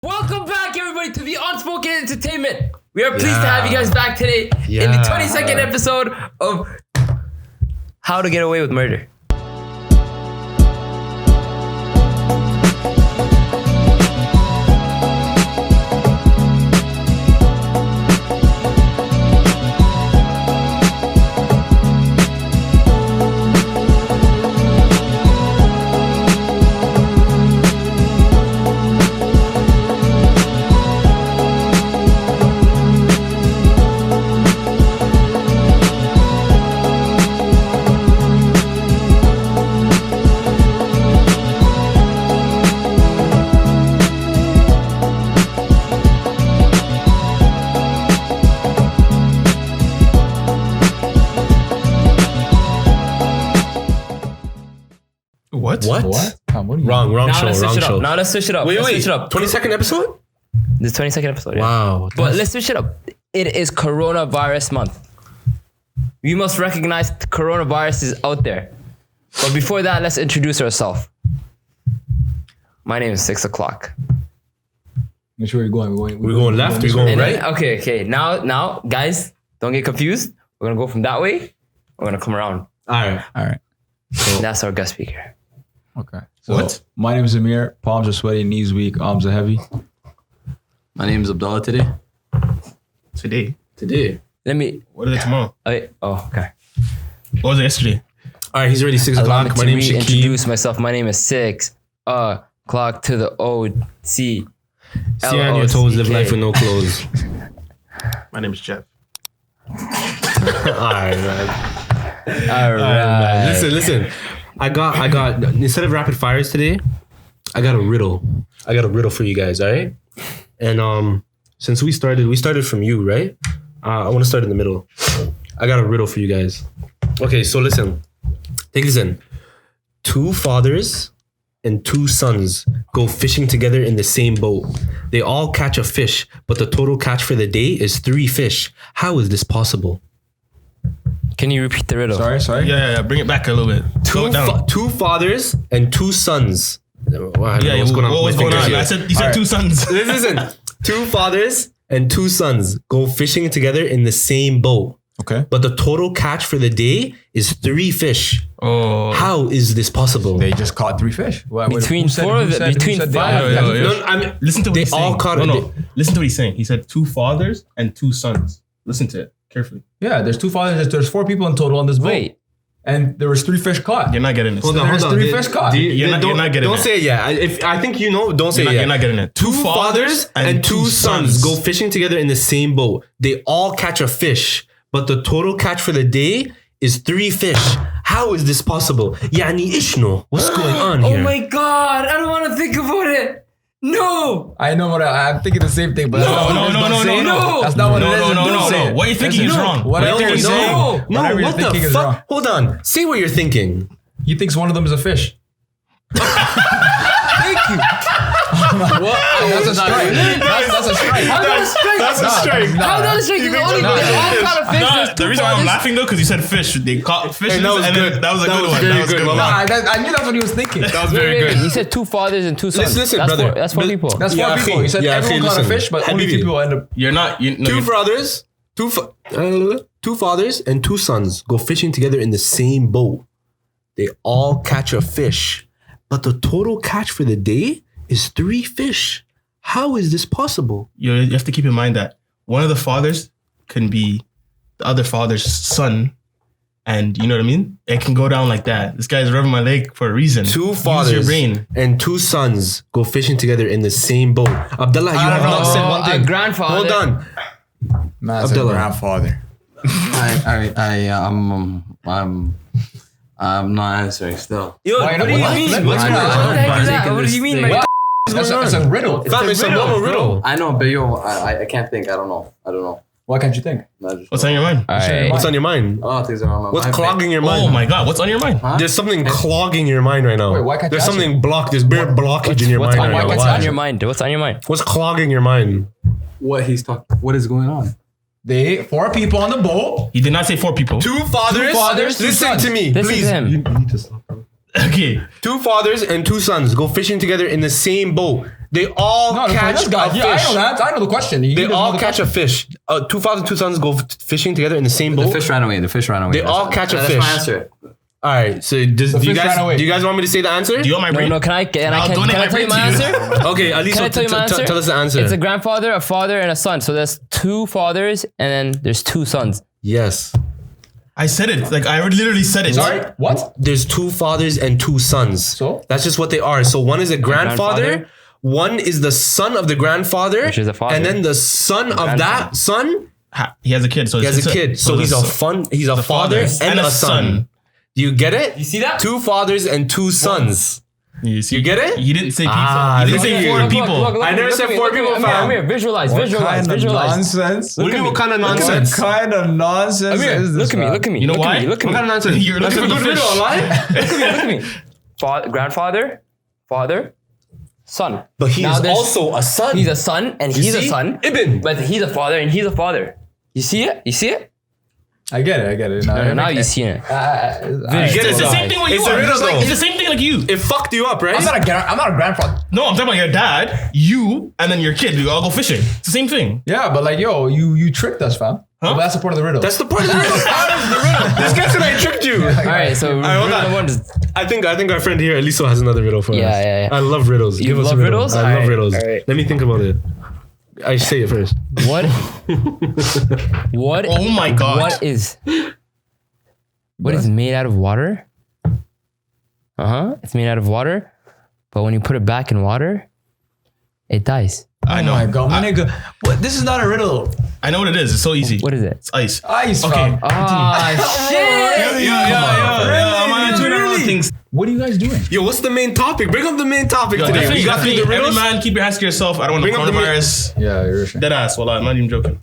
Welcome back, everybody, to the Unspoken Entertainment. We are pleased to have you guys back today in the 22nd episode of How to Get Away with Murder. What? Wrong Now show. let's switch it up. Wait. Switch it up. 22nd episode? This 22nd episode. Yeah. Wow. But let's switch it up. It is coronavirus month. We must recognize the coronavirus is out there. But before that, let's introduce ourselves. My name is 6 o'clock. Make sure you're going. We're going left, we're going And right. then, okay. Now, guys, don't get confused. We're gonna go from that way. We're gonna come around. All right. And that's our guest speaker. Okay. So my name is Amir. Palms are sweaty, knees weak, arms are heavy. My name is Abdullah today. Today. Let me. What is it tomorrow? Okay. What was it yesterday? All right, he's already 6 Allow me o'clock. to My name is Shaquille. reintroduce myself. My name is 6 o'clock to the OC. See on your toes, live life with no clothes. My name is Jeff. All right, man. All right. Listen. I got instead of rapid fires today, I got a riddle. I got a riddle for you guys, all right? And since we started from you, right? I want to start in the middle. I got a riddle for you guys. Okay, so listen. Take this in. 2 fathers and 2 sons go fishing together in the same boat. They all catch a fish, but the total catch for the day is 3 fish. How is this possible? Can you repeat the riddle? Sorry. Yeah. Bring it back a little bit. Slow it down. 2 fathers and 2 sons. What's going on? What was going on? Here. You said 2 sons. Listen. 2 fathers and 2 sons go fishing together in the same boat. Okay. But the total catch for the day is 3 fish. Oh. How is this possible? They just caught 3 fish. Between 4 of them, between 5 of them. No, I mean, Listen to what they he's all saying. caught No. Listen to what he's saying. He said 2 fathers and 2 sons. Listen to it carefully. Yeah, there's 2 fathers. There's 4 people in total on this boat. Wait. And there was 3 fish caught. You're not getting this. Hold on. There's 3 fish caught. You're not getting Don't it. say it yet. If I think you know, don't say it yet. You're not getting it. 2 fathers and 2 sons go fishing together in the same boat. They all catch a fish, but the total catch for the day is 3 fish. How is this possible? Yani ishno. What's going on here? Oh my God! I don't want to think about it. No. I know what I'm thinking the same thing, but that's not what it is. No. That's not what it is. Don't say it. What you're thinking is wrong. Whatever you're saying. No, Whatever you're what the thinking is wrong. fuck? Hold on. Say what you're thinking. He thinks one of them is a fish. Thank you. That's a strike. That's a strike. How that a strike? That's a strike. How that a strike? There's only all kind of fish. No, There's the 2 reason why I'm fathers. laughing though, because you said fish. They caught fish. Hey, that was good. That was a good one. very That was a good. good one. I knew that's what he was thinking. That was very good. He said 2 fathers and 2 sons. Listen, that's brother. That's 4 people. That's 4 Yeah, people. He said yeah, everyone caught a listen. fish, but only 2 people end up. You're not. 2 brothers, 2 fathers and 2 sons go fishing together in the same boat. They all catch a fish, but the total catch for the day is 3 fish. How is this possible? You have to keep in mind that one of the fathers can be the other father's son, and you know what I mean. It can go down like that. This guy's rubbing my leg for a reason. 2 Use fathers your brain. and 2 sons go fishing together in the same boat. Abdullah, you have not said one A thing. grandfather. Hold on. That's Abdullah. a grandfather. I'm not answering still. Yo, Why what not? do you What? mean? What's What going on? the heck is that? What do you mean? Like, It's a riddle. Fam, it's a normal riddle. I know, but I can't think. I don't know. Why can't you think? What's on your mind? Alright. What's on your mind? A lot of things are on my What's mind. clogging your mind? Oh my God, what's on your mind? Huh? There's something clogging your mind right now. Wait, why can't you There's answer? something blocked. There's bare blockage in your mind right now. What's Why? on your mind? What's on your mind? What's clogging your mind? What he's talking. What is going on? They 4 people on the boat. He did not say 4 people. 2 fathers. 2 fathers, 2 Listen sons. to me, This please. is him. Okay. 2 fathers and 2 sons go fishing together in the same boat. They all No, catch this guy. a Yeah, I fish. know that. I know the question. They all catch a fish. Two fathers and two sons go fishing together in the same The boat. fish ran away. The fish ran away. They all catch a That's fish. my answer. All right. So do you fish ran away. guys want me to say the answer? Do you want my No, brain? no, can I I'll donate tell my you brain my to you. answer? Okay, at least Can I tell you my answer? tell us the answer. It's a grandfather, a father, and a son. So there's 2 fathers, and then there's 2 sons. Yes. I said it. Like I literally said it. Sorry. What? There's 2 fathers and 2 sons. So? That's just what they are. So one is a grandfather. grandfather. One is the son of the grandfather. Which is a father. And then the son of that son, He has a kid. So he has a kid. So he's a father and a son. Do you get it? You see that? 2 fathers and 2 sons. You get it? He didn't say people. Ah, He didn't look say at 4 you. people. I never said 4 people, fam. Amir, visualize. What kind of Visualize. nonsense? What do you mean, what kind of nonsense? What kind of nonsense Amir, is this? look at me. man? Look at me. You know look why? At me, look at What me. kind of nonsense? You're That's looking a for good the riddle, fish. right? Look at me. Grandfather, father, son. But he Now is there's- also a son. He's a son, and he's a see? son. Ibn. But he's a father, and he's a father. You see it? You see it? I get it. Now you see it. You get It's it? the same thing with you It's a are. riddle, though. It's the same thing like you. It fucked you up, right? I'm not a grandfather. No, I'm talking about your dad, you, and then your kid. You all go fishing. It's the same thing. Yeah, but like, yo, you tricked us, fam. Huh? But that's the part of the riddle. That's the part of the riddle. This guy said I tricked you. All right, so hold on. riddle one is I think our friend here, Eliso, has another riddle for us. Yeah. I love riddles. You Give us love a riddle. riddles? I love Alright, riddles. alright. Let me think about it. I say it first. what? What? Oh my God. What is made out of water? It's made out of water, but when you put it back in water, it dies. I know. Oh my god, my nigga. What? This is not a riddle. I know what it is. It's so easy. What is it? It's ice. Ice, Okay. fam. Ah, shit! I'm on to another things. What are you guys doing? Yo, what's the main topic? Bring up the main topic today. We got through the Every riddles. man, keep your hands to yourself. I don't want the Bring up the coronavirus. Yeah, you're sure. Dead ass. Wallah, I'm not even joking.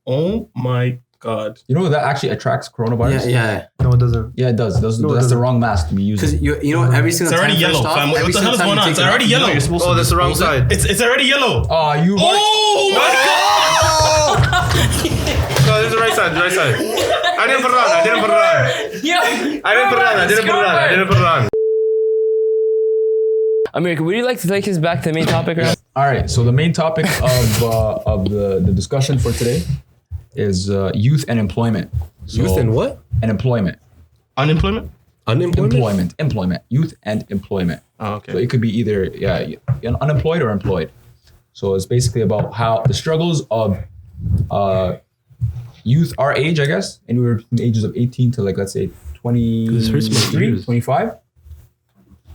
Oh my God. You know that actually attracts coronavirus? Yeah. No, it doesn't. Yeah, it does. That's the wrong mask to be Because using. you know every single It's already time. yellow, first off, fam. What every the hell is single going time on? you It's take it already off, you know yellow. you're supposed Oh, to that's the wrong dispose it. side. It's already yellow. Oh, you. Oh my God. No, this is the right side. The right side. I didn't put it on. I didn't put it on. I didn't put it on. America, would you like to take us back to the main topic? Right? All right. So the main topic of the discussion for today is youth and employment. So, Youth and what? And employment. Unemployment? Employment. Youth and employment. Oh, okay. So it could be either unemployed or employed. So it's basically about how the struggles of youth our age, I guess, anywhere between the ages of 18 to like let's say 23, 25.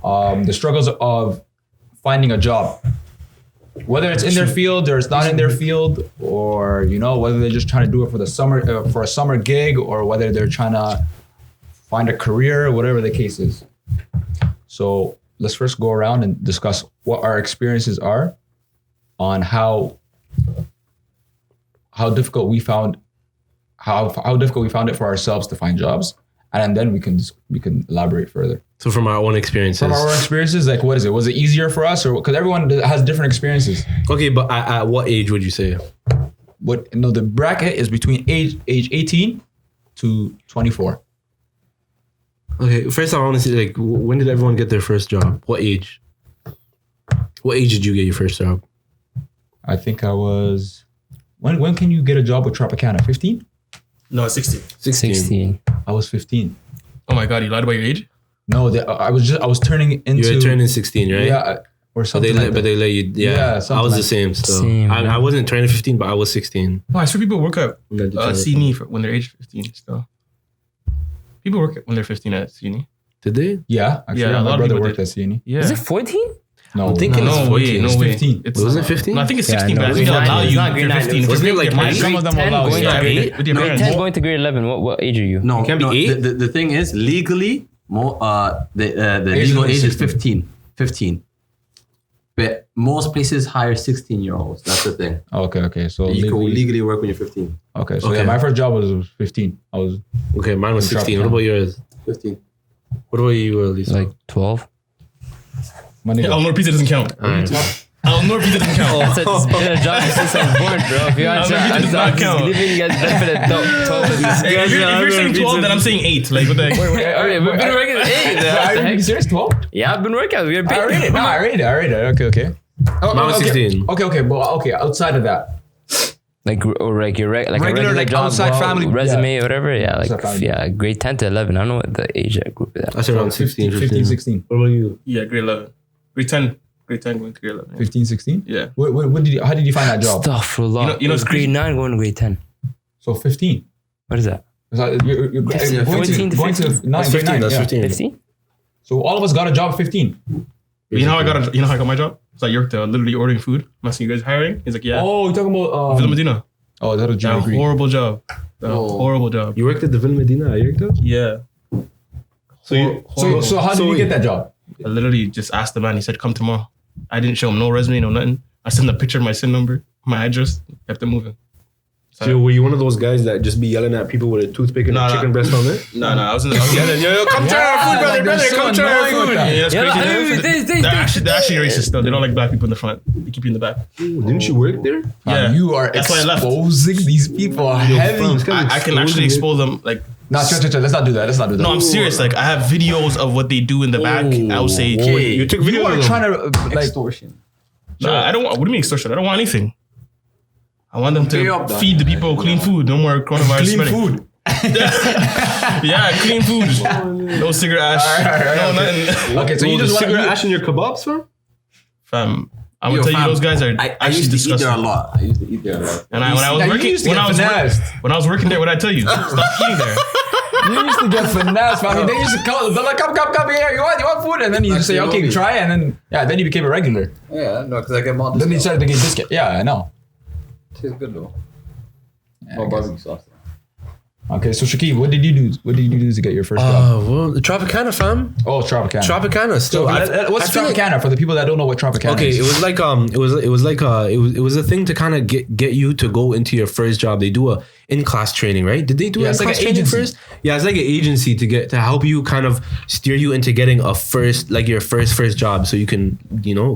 The struggles of finding a job, whether it's in their field or it's not in their field, or whether they're just trying to do it for the summer for a summer gig, or whether they're trying to find a career, whatever the case is. So let's first go around and discuss what our experiences are on how difficult we found it for ourselves to find jobs, and then we can elaborate further. So from our own experiences. From our own experiences, like what is it? Was it easier for us, or because everyone has different experiences? Okay, but at what age would you say? The bracket is between age 18 to 24. Okay, first I want to see like when did everyone get their first job? What age? What age did you get your first job? I think I was. When can you get a job with Tropicana? 15? No, it's 16. 16. I was 15. Oh my God, you lied about your age? No, I was turning into. You were turning 16, right? Yeah, or something. But they let you. Yeah, I was the same still. Same, I wasn't turning 15, but I was 16. No, I swear people work at When they did CNE when they're age 15 still. People work when they're 15 at CNE. Did they? Yeah, actually, Yeah, a lot my of brother people worked did. at CNE. Yeah. Is it 14? No, I'm thinking it's No 14. way, no way. 15. It's Wasn't it 15? No, I think it's Yeah, 16, no, but I it's think they'll not- allow it's you not if grade you're nine. 15. Wasn't it like parents. some of them Grade allow 10 you. going to grade- With your grade parents. 10 going to grade 11. What age are you? No, can't be no. 8? The thing is, legally, the Age legal limit is age is 16. 15. But most places hire 16-year-olds. That's the thing. Okay. So You can legally, legally work when you're 15. okay. So Okay. yeah, my first job was 15. I was Okay, mine was Drop 16. What down. about yours? 15. What about you, Lisa? Like 12? my nigga. Elmore Pizza doesn't count. Elmore Pizza doesn't count. That's it's been a job since I was born, bro. If you want to, No, does not count. giving you guys benefit of 12 is Hey, if you're saying 12, then I'm saying 8. Like, what the heck? Okay, we've been working at 8. Are you serious? 12? Yeah, I've been working. We're I read it. No, I read it. Okay. Oh, Mine was okay. 16. Okay, but okay, outside of that. Like or like your like Regular, a regular like, job, outside family, resume, or whatever. Yeah, Outside like family. yeah, grade 10 to 11. I don't know what the age group is. I said around 16, 15, 16. What about you? Yeah, grade 11. Grade 10 going to grade 11. 15, 16? Yeah. How did you find that job? Astaghfirullah. You know, It's grade 9 going to grade 10. So 15. What is that? So you're going 14 to to 9, That's grade 15. 9. That's Yeah. 15. 15? So all of us got a job at 15. You know how I got my job? It's like you're literally ordering food. I'm asking you guys hiring. He's like, yeah. Oh, you're talking about Villa Medina. oh, that was That junior degree. horrible job. Horrible job. You worked at the Villa Medina at Yerkta? Yeah. So how did you get that job? I literally just asked the man. He said, come tomorrow. I didn't show him no resume, no nothing. I sent him a picture of my SIN number, my address, kept it moving. So were you one of those guys that just be yelling at people with a toothpick and Nah, a nah. chicken breast on it? No, I was yelling, yo, come try our food, brother, they're so come try our annoying with food. that. Yeah, that's crazy. They're actually racist though. They don't like black people in the front. They keep you in the back. Didn't you work there? Yeah. You are That's why I left. exposing these people heavy. I can actually expose them. Like, Nah, chill. Let's not do that. no, I'm serious. Like, I have videos of what they do in the back. I would say, You took video You are of them. trying to like Extortion. nah, I don't want. What do you mean extortion? I don't want anything. I want them Pay to up, dog. feed the people clean food. No more coronavirus clean spreading. food. Yeah, clean food. No cigarette ash. Alright, no okay. nothing. Okay, so you just want cigarette ash in your kebabs, fam? Fam, I'm gonna Yo, tell you fam, those guys are I actually used to eat disgusting. there a lot. I used to eat there a lot. And when I was Yeah, you working, used to when get I was finessed. when I was working there, what I tell you? Stop eating there. You used to get finesse, man. I mean, they used to come. They're like, come here. You want food? And then you just say, okay, try. And then then you became a regular. Yeah, no, because I get more. Then you started to get discount. Yeah, I know. Tastes good though. I Oh, guess. barbecue sauce. Okay, so Shakib, what did you do? What did you do to get your first job? Well, Tropicana, fam. Oh, it's Tropicana. Tropicana still. What's I feel like- Tropicana for the people that don't know what Tropicana Okay, is? it was like it was a thing to kind of get you to go into your first job. They do a in-class training, right? Did they do Yeah, it's like in-class an training agency. first? Yeah, it's like an agency to help you kind of steer you into getting your first job, so you can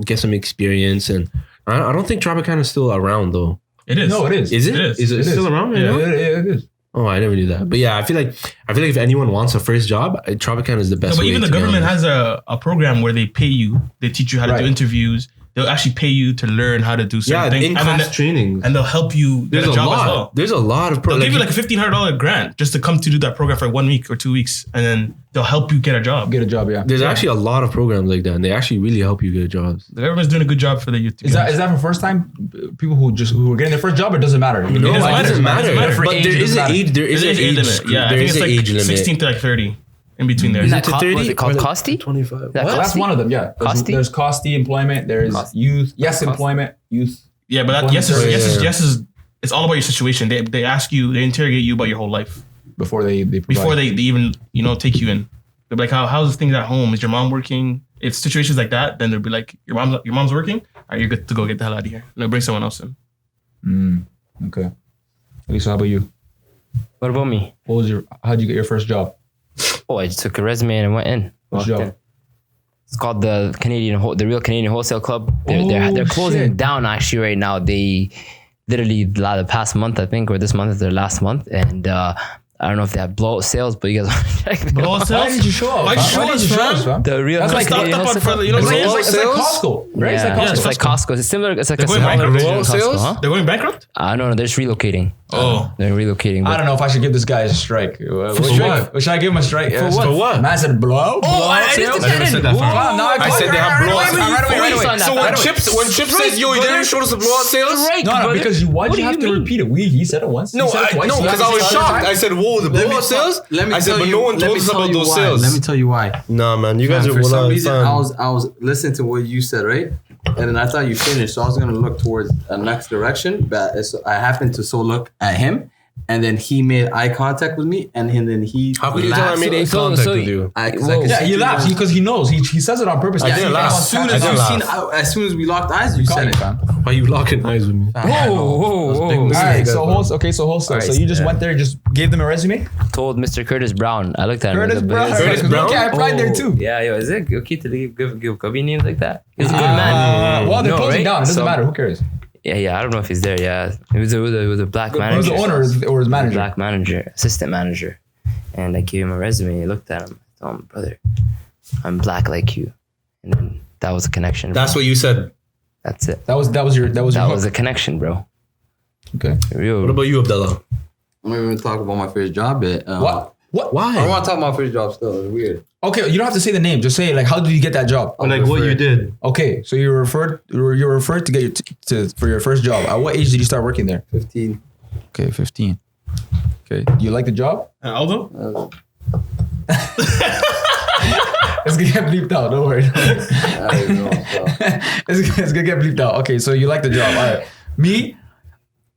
get some experience. And I don't think Tropicana is still around though. It is. No, it is. Is it? Is it still around? Right Yeah, now? it is. Oh, I never knew that. But yeah, I feel like if anyone wants a first job, Tropicana is the best. No, but way even the to be government honest. has a program where they pay you. They teach you how to Right. do interviews. They'll actually pay you to learn how to do certain things. in-class training. And they'll help you get There's a a job as lot. well. There's a lot of They'll give you like a $1,500 grant just to come to do that program for 1 week or 2 weeks, and then they'll help you get a job. Get a job, yeah. There's actually a lot of programs like that, and they actually really help you get jobs. The government's doing a good job for the youth. to be Is honest. that for first time people who are getting their first job, or does it matter? No, It it doesn't matter. matter. But there is an age. There is an age limit. Yeah, I There think is it's an like age limit. 16 to like 30 in between there. Is that to was 30? it called Or Costi? 25. That Well, that's Costi? one of them, yeah. Costi? There's Costi employment. There's Costi. youth. Yes, employment. Youth. Yeah, but that, One yes, story, is it's all about your situation. They ask you, they interrogate you about your whole life Before they provide. before they even take you in. They're like, how's things at home? Is your mom working? If situations like that, then they'll be like, your mom's working. All right, you're good to go. Get the hell out of here. And they'll bring someone else in. Okay. Lisa, how about you? What about me? How'd you get your first job? Oh, I just took a resume and went in. What's Walked your in. job? It's called the Real Canadian Wholesale Club. They're Oh, closing shit. down actually right now. They literally the past month, I think, or this month is their last month, and I don't know if they have blowout sales, but you guys want to check them Blowout out. sales? Why did you show up? Why'd you show us, fam? The Real That's like Canadian stocked up on Wholesale further- Club. you know what I'm saying? It's like Costco, right? Yeah. It's like Costco. It's similar. It's like They're a going smaller bankrupt. version of Blowout Costco. sales? Huh? They're going bankrupt? No, they're just relocating. Oh. They're relocating. I but- don't know if I should give this guy a strike. Should I give him a strike? For what? Man said blow. Oh, I sales? just I never said that, fam. Fam, no, I said they have blowout sales. So when Chips says, yo, you didn't show us the blowout sales? No, because why did you have to repeat it? He said it once. No, He said it twice. because I was shocked. I said, whoa, the blowout sales? I said, but no one told us about those sales. Let me tell you why. Nah, man, you guys Man, are for some reason, fam. I was listening to what you said, right? And then I thought you finished, so I was gonna look towards the next direction, but I happened to look at him, and then he made eye contact with me, and then he. How could you tell I laughed. made eye So- contact so- with you? Yeah, he laughs because he knows. He says it on purpose. I didn't laugh. As soon I as didn't you laugh. as soon as we locked eyes, you said it. Why you locking eyes with me? All right, so wholesale. So you just went there, just gave them a resume. Told Mr. Curtis Brown. I looked at him. Curtis Brown. Curtis Brown? Okay, I applied there too. Yeah, yo, is it okay to give Cubby names like that? He's a good man. Well, they're No, closing right? down. It doesn't So- matter. Who cares? Yeah, I don't know if he's there. Yeah, it was a black Who's manager. the owner or his manager? Black manager, assistant manager, and I gave him a resume. He looked at him. I told him, brother, I'm black like you, and then that was a connection. That's what you said. That's it. That was your That hook. was a connection, bro. Okay. What about you, Abdullah? I'm not even talk about my first job yet. What? Why? I don't want to talk about my first job still. It's weird. Okay, you don't have to say the name. Just say like, how did you get that job? Like what you did. Okay, so you were referred to get for your first job. At what age did you start working there? 15. Okay, 15. Okay, do you like the job? Aldo? It's gonna get bleeped out. Don't worry. I don't even know. So. It's gonna get bleeped out. Okay, so you like the job. All right. Me,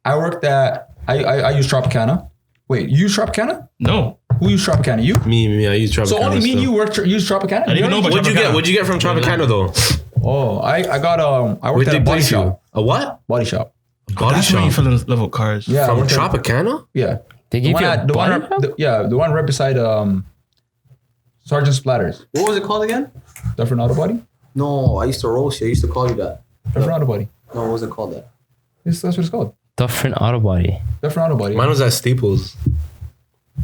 I worked at. I use Tropicana. Wait, you use Tropicana? No. Who used Tropicana? You? Me. I use Tropicana. So only me and you use Tropicana? I didn't even know about Tropicana. What'd you get from Tropicana though? Oh, I got I worked Where'd at they a body place you? shop. A what? Body shop. Body That's where you shop. fell in love with cars. Yeah. I From worked at- Tropicana? Yeah. They The give one, you a at, the, one body right, the one right beside Sergeant Splatters. What was it called again? Different auto body? No, I used to roast you. I used to call you that. Different auto body. No, what was it called that? That's what it's called. Different auto body. Different auto body. Mine was at Staples.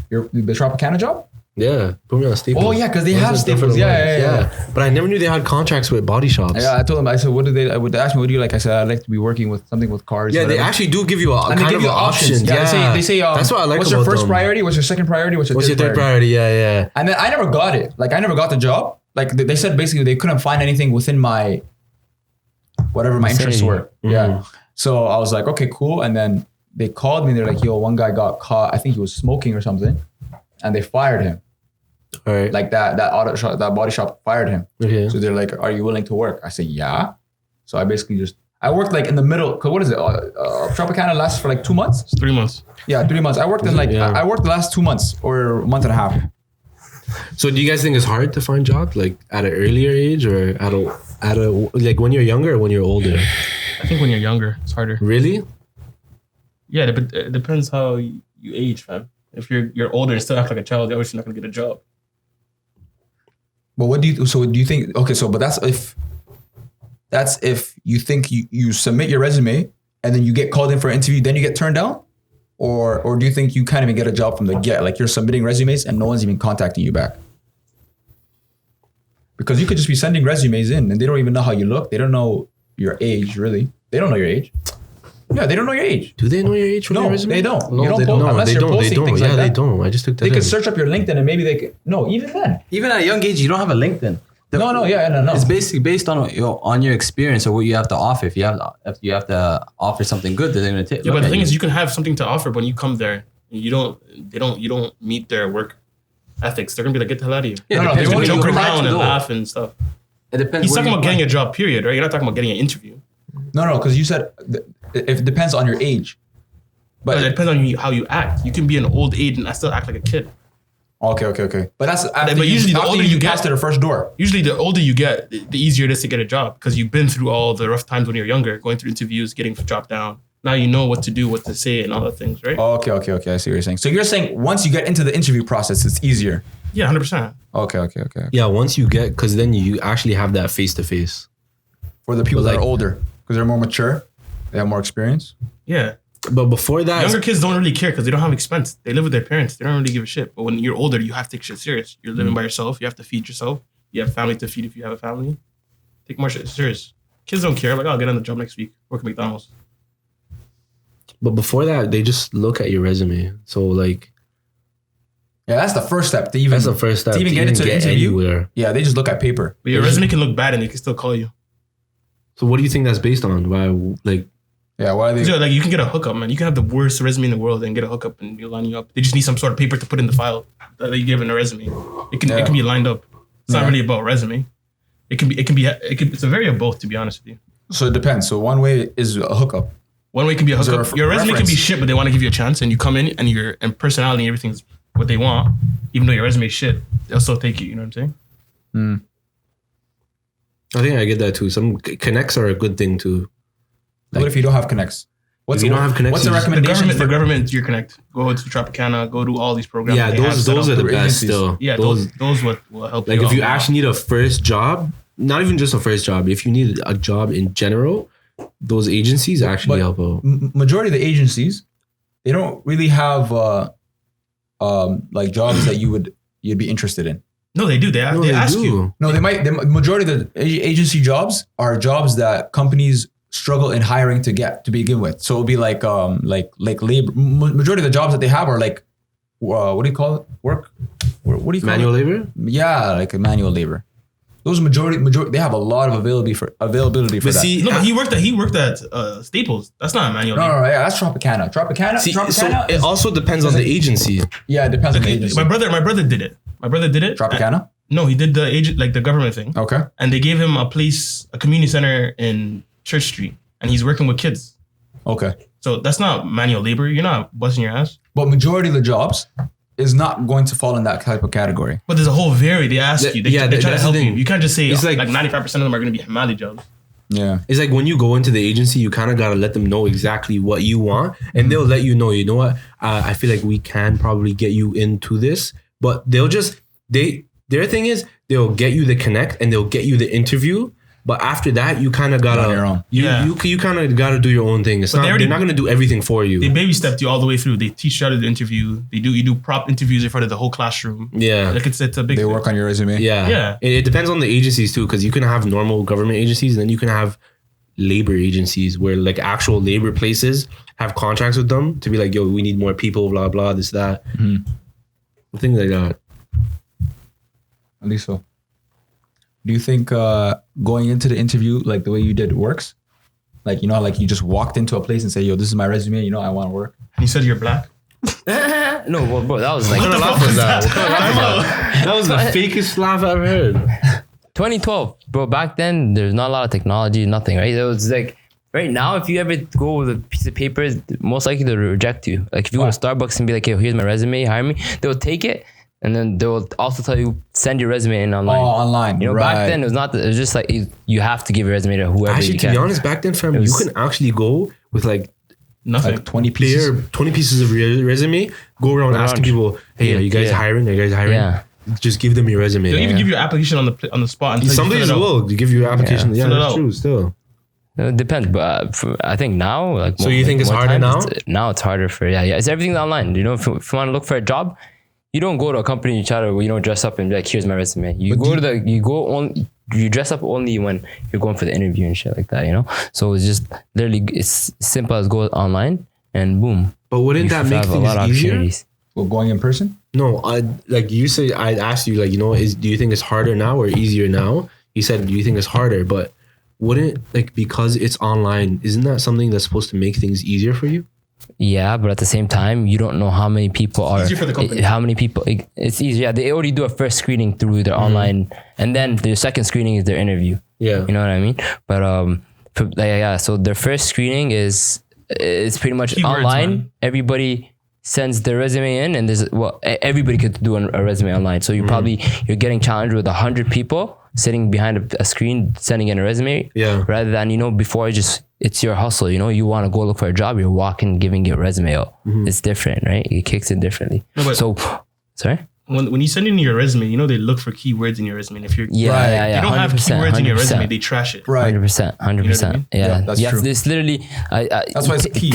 The Tropicana job? Yeah, put me on Staples. Oh, yeah, 'cause they Those have are Staples. different Yeah. ones. But I never knew they had contracts with body shops. Yeah, I told them. I said, "What do they?" They asked me, "What do you like?" I said, "I'd like to be working with something with cars." Yeah, they whatever." actually do give you a And they kind give of you an options. option. Yeah, they say that's what I like what's about your first them. priority? What's your second priority? What's your third priority? Yeah. And then I never got it. Like I never got the job. Like they said, basically they couldn't find anything within my whatever my interests were. Yeah. So I was like, okay, cool. And then they called me. They're like, yo, one guy got caught. I think he was smoking or something, and they fired him. All right. Like that auto shop, that body shop fired him. Okay. So they're like, are you willing to work? I said, yeah. So I basically I worked like in the middle. Cause what is it? Tropicana lasts for like 2 months. It's 3 months. Yeah, 3 months. I worked in like Yeah. I worked the last 2 months or a month and a half. So do you guys think it's hard to find jobs like at an earlier age or at a like when you're younger or when you're older? I think when you're younger, it's harder. Really? Yeah, it depends how you age, fam. If you're older and still act like a child, you're obviously not gonna get a job. But do you think? Okay, so but that's if you think you submit your resume and then you get called in for an interview, then you get turned down, or do you think you can't even get a job from the get? Like you're submitting resumes and no one's even contacting you back. Because you could just be sending resumes in and they don't even know how you look. They don't know your age, really. They don't know your age. Yeah, they don't know your age. Do they know your age from your No, resume? they don't. No, you don't they post, don't. unless they you're don't. They posting don't. things Yeah, like they that. don't. I just took that. They in. could search up your LinkedIn and maybe they could. No, even then. Even at a young age, you don't have a LinkedIn. No. It's basically based on your experience or what you have to offer. If you have to offer something good, they're gonna take. Yeah, but the thing is, you can have something to offer, but when you come there, you don't meet their work ethics. They're gonna be like, get the hell out of here. Yeah, No, it they depends won't where you Joke apply around to, and though. laugh and stuff. It depends. He's where talking you about getting apply. a job, period, right? You're not talking about getting an interview. No, because you said if it depends on your age. But it But depends on how you act. You can be an old age and I still act like a kid. okay. But that's after But usually the older you pass get- to the first door. Usually, the older you get, the easier it is to get a job because you've been through all the rough times when you're younger, going through interviews, getting dropped down. Now you know what to do, what to say, and all that things, right? Okay. I see what you're saying. So you're saying once you get into the interview process, it's easier. Yeah, 100%. Okay. Yeah, once you get, because then you actually have that face to face. For the people But that are like- older, because they're more mature, they have more experience. Yeah. But before that, Younger kids don't really care because they don't have expense. They live with their parents. They don't really give a shit. But when you're older, you have to take shit serious. You're living by yourself. You have to feed yourself. You have family to feed if you have a family. Take more shit serious. Kids don't care. Like, I'll get on the job next week. Work at McDonald's. but before that, they just look at your resume. So like, Yeah, that's the first step to even. that's the first step to even get into the interview. anywhere. Yeah, they just look at paper. But your resume can look bad and they can still call you. So what do you think that's based on? Why, like, Yeah, why are they? So, like, you can get a hookup, man. You can have the worst resume in the world and get a hookup and you'll line you up. They just need some sort of paper to put in the file that you give in a resume. It can be lined up. It's not really about resume. It's a very of both, to be honest with you. So it depends. So one way is a hookup. One way can be a there hookup. a Your resume can be reference? shit, but they want to give you a chance, and you come in and your personality and everything's what they want. Even though your resume is shit, they'll still take you. You know what I'm saying? I think I get that too. Some connects are a good thing too. What if you don't have connects? If you don't have connects, What's the you just- recommendation? The government is your connect. Go to Tropicana. Go to all these programs. Yeah, that they have set those up. are the through best agencies. still. Yeah, those will help Like you if you out. actually need a first job, not even just a first job, if you need a job in general, those agencies actually help out. Majority of the agencies, they don't really have like jobs that you'd be interested in. No, they do. They ask you. No, they might. The majority of the agency jobs are jobs that companies struggle in hiring to begin with. So it'll be like labor. Majority of the jobs that they have are like, what do you call it? Work? What do you call Manual it? labor? Yeah, like a manual labor. Those majority, they have a lot of availability for that. See, No, but he worked at Staples. That's not a manual. No, yeah, that's Tropicana. Tropicana. so it also depends on the agency. Yeah, it depends on the agency. My brother did it. Tropicana. No, he did the agent, like the government thing. Okay. And they gave him a community center in Church Street, and he's working with kids. Okay. So that's not manual labor. You're not busting your ass. But majority of the jobs is not going to fall in that type of category. But there's a whole They ask you. They try to that's help the you. thing. You can't just say It's like like 95% of them are going to be Hamali jobs. Yeah. It's like when you go into the agency, you kind of got to let them know exactly what you want, and they'll let you know what, I feel like we can probably get you into this, but they'll just, their thing is they'll get you the connect and they'll get you the interview. But after that, you kind of On gotta your own. you kind of gotta do your own thing. They're not gonna do everything for you. They baby stepped you all the way through. They teach you how to do interview. You do prop interviews in front of the whole classroom. Yeah. Like it's a big They thing. work on your resume. Yeah. Yeah. It depends on the agencies too, because you can have normal government agencies and then you can have labor agencies where like actual labor places have contracts with them to be like, yo, we need more people, blah, blah, this, that. Things like that. At least so. Do you think going into the interview, like the way you did, works? Like, you know, like you just walked into a place and say, yo, this is my resume, you know, I want to work. And you said you're black. No, well, bro, that was like What the fuck was that? That was the fakest laugh I've ever heard. 2012, bro. Back then, there's not a lot of technology, nothing, right? It was like right now, if you ever go with a piece of paper, most likely they'll reject you. Like if you go to Starbucks and be like, "Hey, here's my resume, hire me," they'll take it, and then they'll also tell you send your resume in online. Oh, online. You know, right. back then it was not. It was just like you have to give your resume to whoever Actually, you to can. be honest, back then, fam, you was- can actually go with like Nothing. Like 20 pieces. 20 pieces of resume, go around asking people, hey, are you guys hiring? Are you guys hiring? Yeah. Just give them your resume. They'll even give you an application on the spot. And Some places will give you your application. Yeah, Fill it that's out. true still. It depends, but I think now, like, So you think it's more harder times, now? Now it's harder for it's everything's online. You know, if you want to look for a job, you don't go to a company and try to dress up and be like, here's my resume. You dress up only when you're going for the interview and shit like that. You know, so it's just literally it's simple as go online and boom. But wouldn't that make have things easier? Well, going in person? No, like you say, I asked you, like, do you think it's harder now or easier now? You said, do you think it's harder? But wouldn't, like, because it's online, isn't that something that's supposed to make things easier for you? Yeah, but at the same time, you don't know how many people are. easier for the company. How many people? It's easier. Yeah, they already do a first screening through their online, and then their second screening is their interview. Yeah. You know what I mean? But so their first screening is pretty much Keywords, online. man. Everybody sends their resume in, and everybody could do a resume online. So you're getting challenged with 100 people sitting behind a screen sending in a resume. Yeah. Rather than before it's your hustle. You want to go look for a job. You're walking, giving your resume out. It's different, right? It kicks in differently. No, but- So, sorry. When you send in your resume, they look for keywords in your resume. And if you're Yeah, you don't have 100%, keywords in your 100%. resume, they trash it. Right. 100%, 100%. Yeah, that's you have true. to- It's literally. That's why it's key.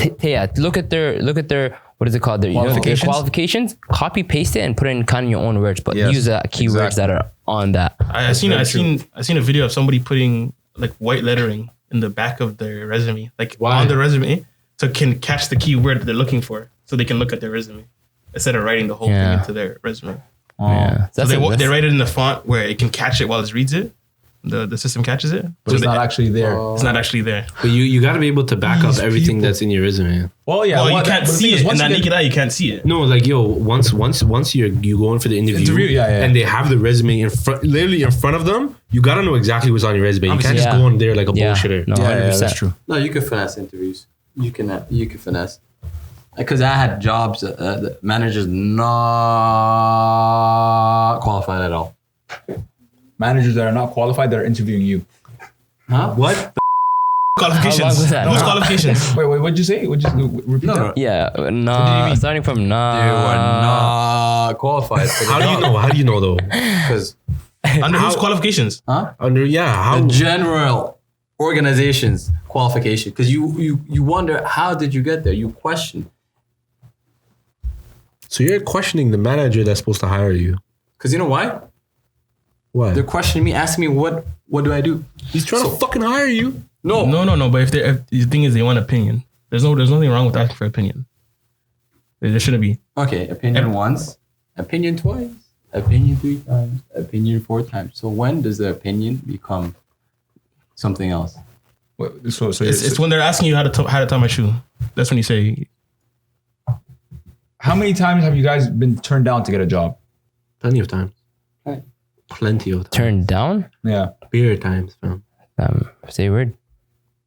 Look at their what is it called? Their Qualifications? qualifications. Copy paste it and put it in kind of your own words, but Yes, use the keywords exactly. that are on that. I seen a video of somebody putting like white lettering in the back of their resume, like on the resume, so it can catch the keyword that they're looking for, so they can look at their resume instead of writing the whole thing into their resume. Yeah, So they write it in the font where it can catch it while it reads it. The system catches it, But it's not actually there. It's not actually there. But you got to be able to back up everything that's in your resume. Well, yeah. Well, you can't but the see thing is, it in once that you get- naked eye. You can't see it. No, like, yo, once you go in for the interview, yeah. and they have the resume literally in front of them, you got to know exactly what's on your resume. You can't just Yeah. go in there like a Yeah. bullshitter. No, Yeah, 100%. that's true. No, you can finesse interviews. You can finesse. Because I had jobs, managers not qualified at all. Managers that are not qualified that are interviewing you. Huh? What? Qualifications. How long was that? Those No. qualifications. Wait, what'd you say? Repeat No, that? no. Yeah, you nah. mean? Starting from They were nah. not qualified. For the How do you know? How do you know though? Because Under whose qualifications? How? the general organization's qualification. Because you wonder, how did you get there? You question. So you're questioning the manager that's supposed to hire you. Because you know why? Why? They're questioning me, asking me what do I do? He's trying to fucking hire you. No. But if the thing is, they want opinion. There's nothing wrong with asking for opinion. There shouldn't be. Okay, opinion once, opinion twice, opinion 3 times, opinion 4 times. So when does the opinion become something else? So It's when they're asking you how to tie my shoe. That's when you say. how many times have you guys been turned down to get a job? Plenty of times. Right. Plenty of times. Turned down? Yeah. Beer times, fam. Say a word.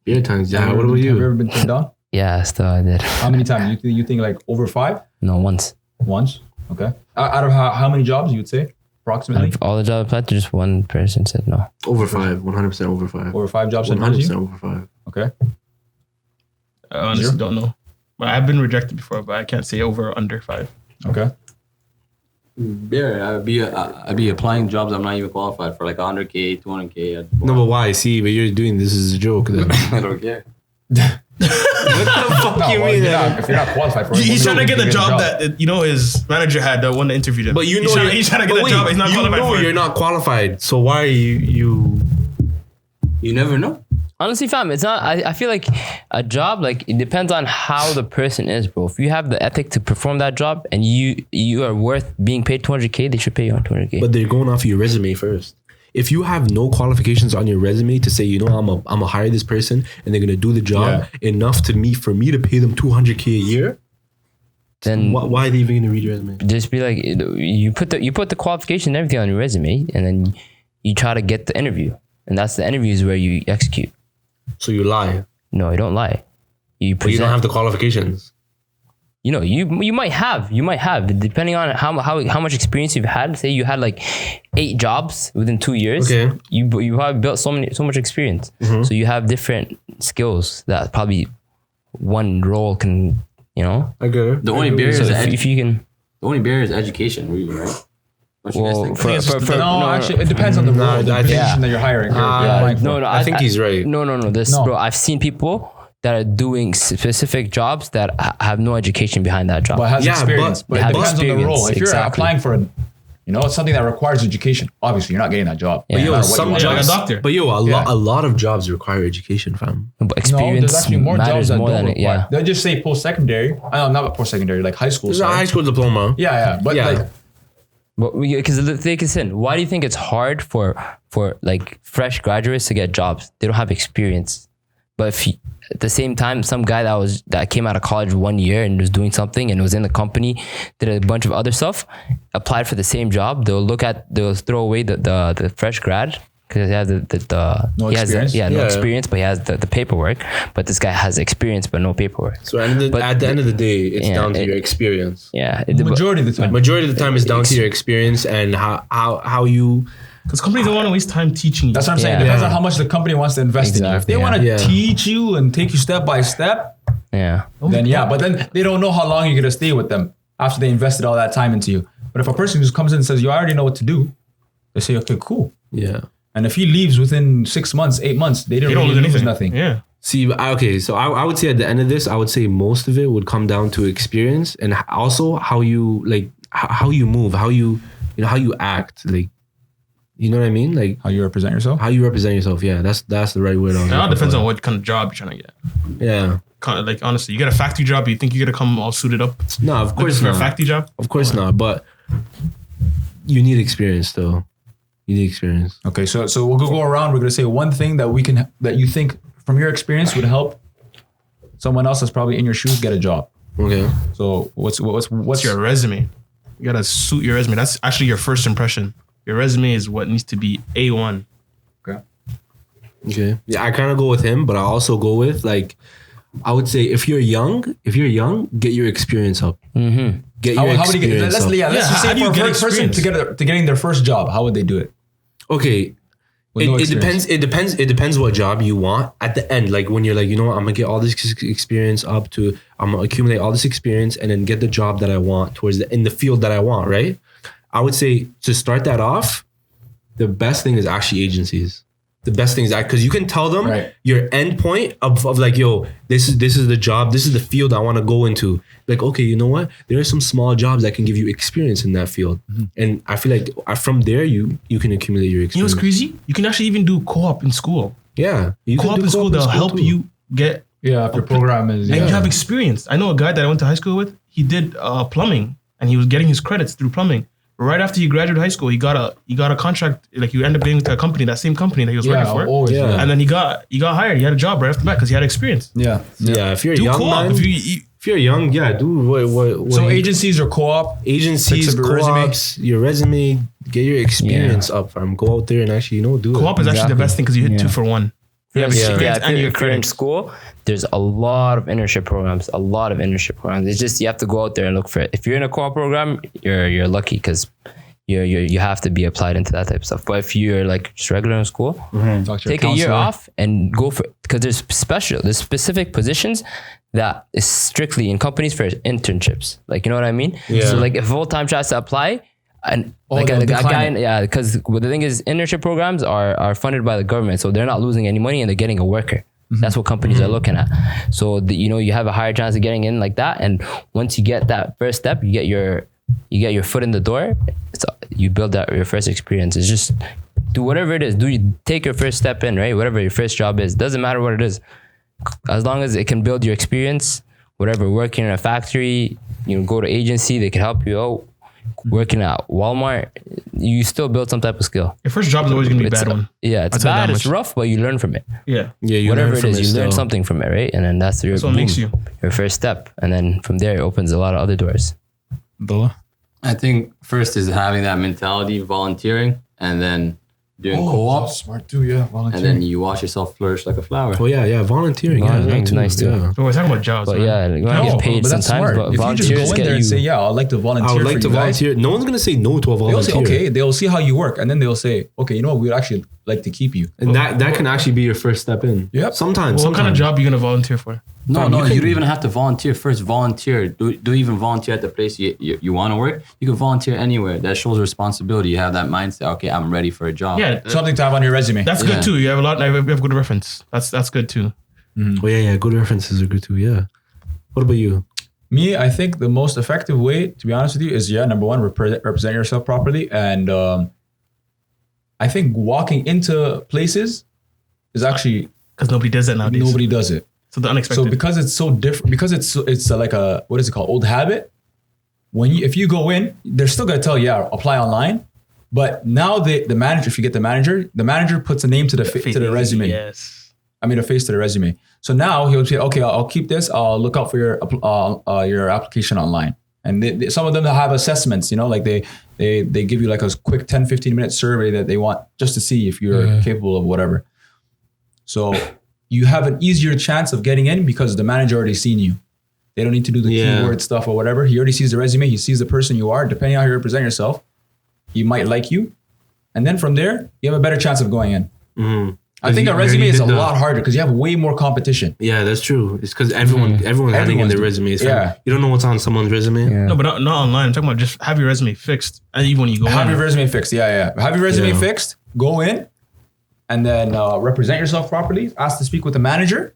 Beer times. Yeah. What about Have you you? ever been turned down? Yeah, still I did. How many times? You think like over 5? No, once. Once? Okay. Out of how many jobs you would say? Approximately? Out of all the jobs I applied to, just one person said no. Over 5. 100% over 5. Over 5 jobs? 100% over 5. Okay. I honestly don't know. But I've been rejected before, but I can't say over or under 5. Okay. Yeah, I'd be applying jobs I'm not even qualified for, like 100K, 200K. No, but why? See, but you're doing this as a joke. Then. I don't care. What the fuck No, you well, mean? if you're not qualified for it, He's trying to get the you job that his manager had, the one that interviewed him. But you know he's trying to get the job. He's not qualified for it. You're not qualified. So why are you? You never know. Honestly, fam, it's not. I feel like a job, like it depends on how the person is, bro. If you have the ethic to perform that job and you are worth being paid 200K, they should pay you on 200K. But they're going off your resume first. If you have no qualifications on your resume to say, I'm a hire this person and they're gonna do the job enough for me to pay them 200K a year, then why are they even gonna read your resume? just be like, you put the qualification and everything on your resume, and then you try to get the interview, and that's the interview is where you execute. So you lie. No, you don't lie. You But you don't have the qualifications. You might have depending on how much experience you've had. Say you had like 8 jobs within 2 years. Okay. You have built so much experience. So you have different skills that probably one role can, I get it. The only barrier So is if you can. the only barrier is education, really, right? What you guys Well, think? No, actually, it depends on the role, the I think- position that you're hiring. You're applying for. No, I think he's right. No. Bro, I've seen people that are doing specific jobs that have no education behind that job. But has Yeah, experience. but But, have it depends on the experience, role. If you're exactly. applying for it's something that requires education. Obviously, you're not getting that job. Yeah. No Yo, matter what some you want. like a jobs, doctor. but yo, Yeah. a lot of jobs require education, fam. But No, experience there's actually more jobs matters that more don't than require. They'll just say post-secondary. Not post-secondary, like high school. There's a sorry. high school diploma. Yeah. But Yeah. like, Because the thing is, why do you think it's hard for like fresh graduates to get jobs? They don't have experience. But if at the same time, some guy that came out of college 1 year and was doing something and was in the company, did a bunch of other stuff, applied for the same job, they'll throw away the fresh grad because he has No he has experience? no Yeah. experience, but he has the paperwork. But this guy has experience but no paperwork. So at the end of the day, it's down to your experience. Yeah, majority of the time. Majority of the time, it's down to your experience and how you. Because companies don't want to waste time teaching you. That's what I'm saying. Yeah. It depends on how much the company wants to invest in you. If they Exactly, want to yeah. teach you and take you step by step, yeah. then yeah. But then they don't know how long you're gonna stay with them after they invested all that time into you. But if a person just comes in and says, "You already know what to do," they say, "Okay, cool." Yeah. And if he leaves within 6 months, 8 months, they You don't don't really lose lose anything. nothing. Yeah. See, okay, so I would say at the end of this, I would say most of it would come down to experience and also how you how you move, how you act, like, you know what I mean, like How you represent yourself. how you represent yourself. Yeah, that's the right word. It all depends on what kind of job you're trying to get. Yeah. Kind of like, honestly, you get a factory job, you think you're gonna come all suited up? No, of course for a not. factory job? Of course not. But you need experience, though. You need experience. Okay, so we'll go around. We're gonna say one thing that you think from your experience would help someone else that's probably in your shoes get a job. Okay. So what's What's your resume? You gotta suit your resume. That's actually your first impression. Your resume is what needs to be A1. okay? Okay. Yeah, I kind of go with him, but I also go with I would say if you're young, get your experience up. Mm-hmm. Get your How would you get? experience Let's up. just how say do you for get a person experience? to getting their first job, how would they do it? Okay. With no It experience? depends. It depends what job you want. At the end, like when you're like, I'm gonna get all this experience I'm gonna accumulate all this experience and then get the job that I want in the field that I want. Right. I would say to start that off, the best thing is actually agencies. The best thing is that because you can tell them Right. your end point of like, yo, this is the job, this is the field I want to go into. Like, okay, you know what? There are some small jobs that can give you experience in that field, and I feel like from there you can accumulate your You know experience. what's crazy? You can actually even do co-op in school. Yeah, you Co-op in school, they'll help you get. Yeah, if your program is. And you have experience. I know a guy that I went to high school with. He did plumbing, and he was getting his credits through plumbing. Right after he graduated high school, he got a contract. Like you end up getting with a company, that same company that he was working for. Always, Yeah. And then he got hired. He had a job right after that because he had experience. Yeah. If you're Do young, co-op. man, if you're young, yeah, do what So agencies or co-op. agencies, Fix up your co-ops, your resume, get your experience up, fam. Go out there and actually, do it. Co-op is actually the best thing because you hit 2 for 1. You have experience Yeah, and if your you're current experience. school, there's a lot of internship programs. It's just you have to go out there and look for it. If you're in a co-op program, you're lucky because you have to be applied into that type of stuff. But if you're like just regular in school, take a year off and go for it because there's specific positions that is strictly in companies for internships. Like, you know what I mean? Yeah. So like if full-time tries to apply, and they'll decline it. because the thing is, internship programs are funded by the government, so they're not losing any money and they're getting a worker. That's what companies are looking at. So you have a higher chance of getting in like that. And once you get that first step, you get your foot in the door. You build your first experience. It's just do whatever it is. Take your first step in, right? Whatever your first job is, doesn't matter what it is, as long as it can build your experience. Whatever, working in a factory, go to agency, they can help you out. Working at Walmart, you still build some type of skill. Your first job is always going to be a bad one. Yeah, it's I'll tell you bad, that it's much. rough, but you learn from it. Yeah. Yeah, Whatever it is, you learn something from it, right? And then that's what makes you. your first step. And then from there, it opens a lot of other doors. I think first is having that mentality, volunteering, and then doing co-op, Smart too, yeah. and then you watch yourself flourish like a flower. Oh yeah, volunteering. Volunteering's nice too. Yeah. So we're talking about jobs. But man. yeah, like, you want to get paid but that's sometimes, smart. but If you just volunteers go in get there you. and say, yeah, I'd like to volunteer I would like for to you guys. volunteer. No one's gonna say no to a They'll volunteer. say, okay, they'll see how you work, and then they'll say, okay, you know what, we'd actually like to keep you. And that can actually be your first step in. Yep. Sometimes. What kind of job are you going to volunteer for? No, you don't even have to volunteer. First, volunteer. Do even volunteer at the place you want to work. You can volunteer anywhere. That shows responsibility. You have that mindset. Okay, I'm ready for a job. Yeah, Something to have on your resume. that's Yeah. good too. You have you have good reference. That's good too. Oh yeah. Good references are good too. Yeah. What about you? Me, I think the most effective way, to be honest with you, is number one, represent yourself properly. And I think walking into places is actually, Because nobody does that nowadays. nobody does it. So the unexpected. So because it's so different, because it's like a, what is it called? Old habit. If you go in, they're still going to tell you, yeah, apply online. But now the manager, if you get the manager puts a name to the resume. Yes. I mean, a face to the resume. So now he'll say, okay, I'll keep this. I'll look out for your application online. And some of them have assessments, like they give you like a quick 10, 15 minute survey that they want just to see if you're capable of whatever. So you have an easier chance of getting in because the manager already seen you. They don't need to do the keyword stuff or whatever. He already sees the resume. He sees the person you are. Depending on how you represent yourself, he might like you. And then from there, you have a better chance of going in. Mm-hmm. I think a resume is a lot harder because you have way more competition. Yeah, that's true. It's because everyone's handing in their resumes. Yeah. You don't know what's on someone's resume. Yeah. No, but not online. I'm talking about just have your resume fixed. And even when you go Have in. your resume fixed. Yeah. Have your resume fixed. Go in. And then represent yourself properly. Ask to speak with the manager.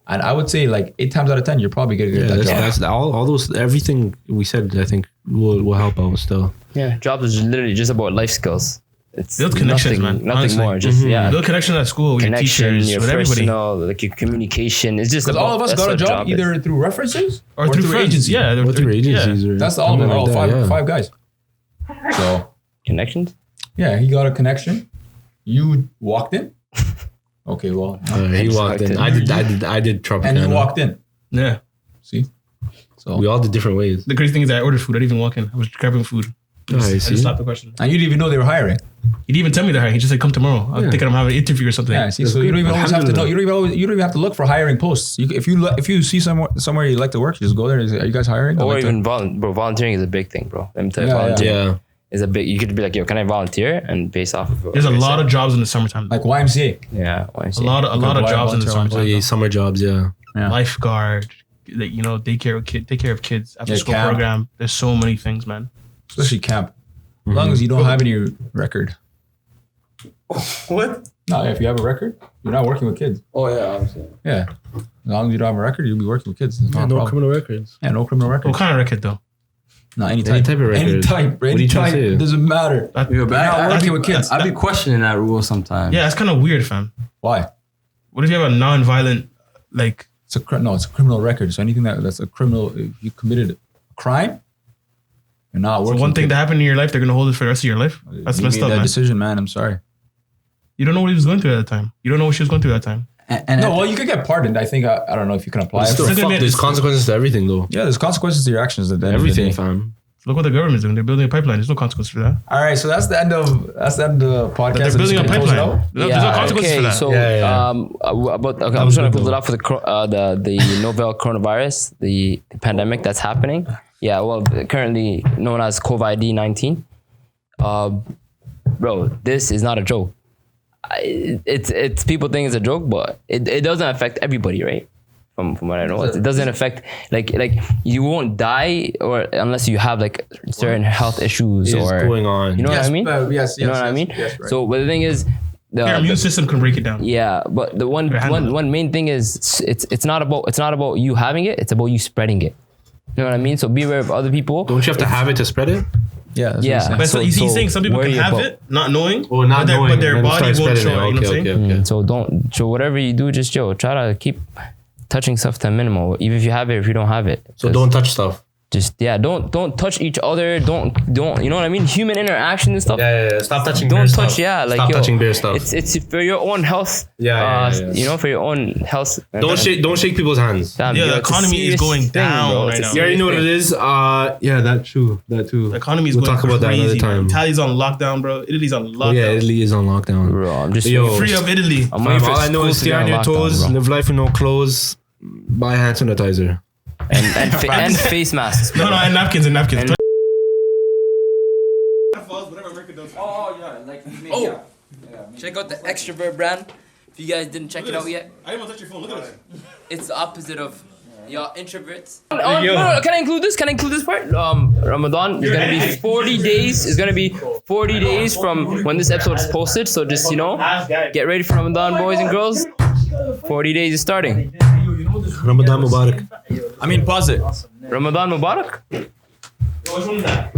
And I would say like 8 times out of 10, you're probably going to get that job. That's all those, everything we said, I think will help out still. Yeah, jobs is literally just about life skills. It's Build connections, nothing, man, nothing honestly. more. Just Build connection at school with connection, your teachers, your with everybody. personal, like your communication. It's just Because about, all of us that's got a what job is. either through references or through friends. agency. Yeah, Or through agencies. Or That's all of something them. like that, Five guys. So Connections. yeah, he got a connection. You walked in. Okay, well, He walked in. I did Tropicana. and you walked in. Yeah. See, so We all did different ways. The crazy thing is I ordered food. I didn't even walk in. I was grabbing food. I I just see. slapped the question. and you didn't even know they were hiring. He didn't even tell me they're hiring. He just said, come tomorrow. I'm thinking I'm having an interview or something. Yeah, see, so you don't even always have to know. You don't even have to look for hiring posts. If you see somewhere you like to work, you just go there and say, "Are you guys hiring?" Or I'd like even volunteering is a big thing, bro. Let me tell you, Yeah, volunteering Yeah. is a big. You could be like, yo, can I volunteer? And based off of There's a lot of jobs in the summertime. like YMCA. yeah, what I'm A saying. lot of jobs in the volunteer, summertime. Yeah, summer jobs, yeah. Yeah. Lifeguard, take care of kids after school camp. program. There's so many things, man. Especially camp. As long as you don't have any record. What? No, if you have a record, you're not working with kids. Oh yeah, I'm saying. Yeah. As long as you don't have a record, you'll be working with kids. It's not a No problem. criminal records. Yeah, no criminal record. What kind of record though? No, anytime. Any type of record. Anytime, bro. What are you trying to Anytime. say? Doesn't matter. Yo, but Now working with kids. I'd be questioning that rule sometimes. Yeah, it's kind of weird, fam. Why? What if you have a non-violent, like, It's a criminal record. So anything that's a criminal, if you committed a crime, you're not so working. one thing with that happened in your life, they're gonna hold it for the rest of your life? kids. That's You messed made up, that man. decision, man. I'm sorry. You don't know what he was going through at the time. You don't know what she was going through at the time. And No, well, you could get pardoned. I think I don't know if you can apply. Still, it. Still fuck, there's consequences to everything though. Yeah, there's consequences to your actions. At the end Everything, Of the day. fam. Look what the government's doing. They're building a pipeline. There's no consequence for that. All right, so that's the end of the podcast. They're building a Just gonna close it pipeline. out? There's no consequences for that. So Yeah. I'm just gonna close it off for the novel coronavirus, the pandemic that's happening. Yeah, well, currently known as COVID-19. Bro, this is not a joke. It's people think it's a joke, but it doesn't affect everybody, right? From what I know, it doesn't affect like you won't die or unless you have like certain health issues Is or going on. You know what I mean? Yes, You know what I mean? Yes, right. So, but the thing is, Your immune system can break it down. yeah, but the one main thing is it's not about you having it, it's about you spreading it. You know what I mean? So be aware of other people. Don't you have to have it to spread it? Yeah, that's Yeah. what I'm But saying. so, he's saying some people worry can have about- it, not knowing, Or not knowing, but their and then body start won't spreading show it. it. You know what I'm saying? Okay. So don't. So whatever you do, just try to keep touching stuff to a minimal. Even if you have it, if you don't have it. So don't touch stuff. Just don't touch each other. Don't you know what I mean? Human interaction and stuff. Yeah. Stop touching Don't bear touch. stuff. Yeah, like Stop yo, touching bear stuff. It's for your own health. Yeah. You know, for your own health. Don't shake people's hands. Damn, Yeah, yo, the it's a economy is serious going down bro. right It's a now. You already know what serious it is. Yeah, that too. The economy is We'll going talk about that crazy. another time. Man. Itali's on lockdown, bro. Italy's on lockdown. Oh, yeah, Italy is on lockdown. thing, bro. I'm just Yo, Free of Italy. I'm waiting for All I know schools is to stay get on your lockdown, toes, bro. live life with no clothes, buy hand sanitizer. and face masks. No, and napkins and napkins. And- Check out the Extrovert brand. If you guys didn't check it out yet, I didn't want to touch your phone. Look at this. it's the opposite of y'all introverts. No, can I include this? Can I include this part? Ramadan is gonna be 40 days. It's gonna be 40 days from when this episode is posted. So just get ready for Ramadan, boys and girls. 40 days is starting. Ramadan Mubarak. I mean, pause it. Ramadan Mubarak. Which one is that?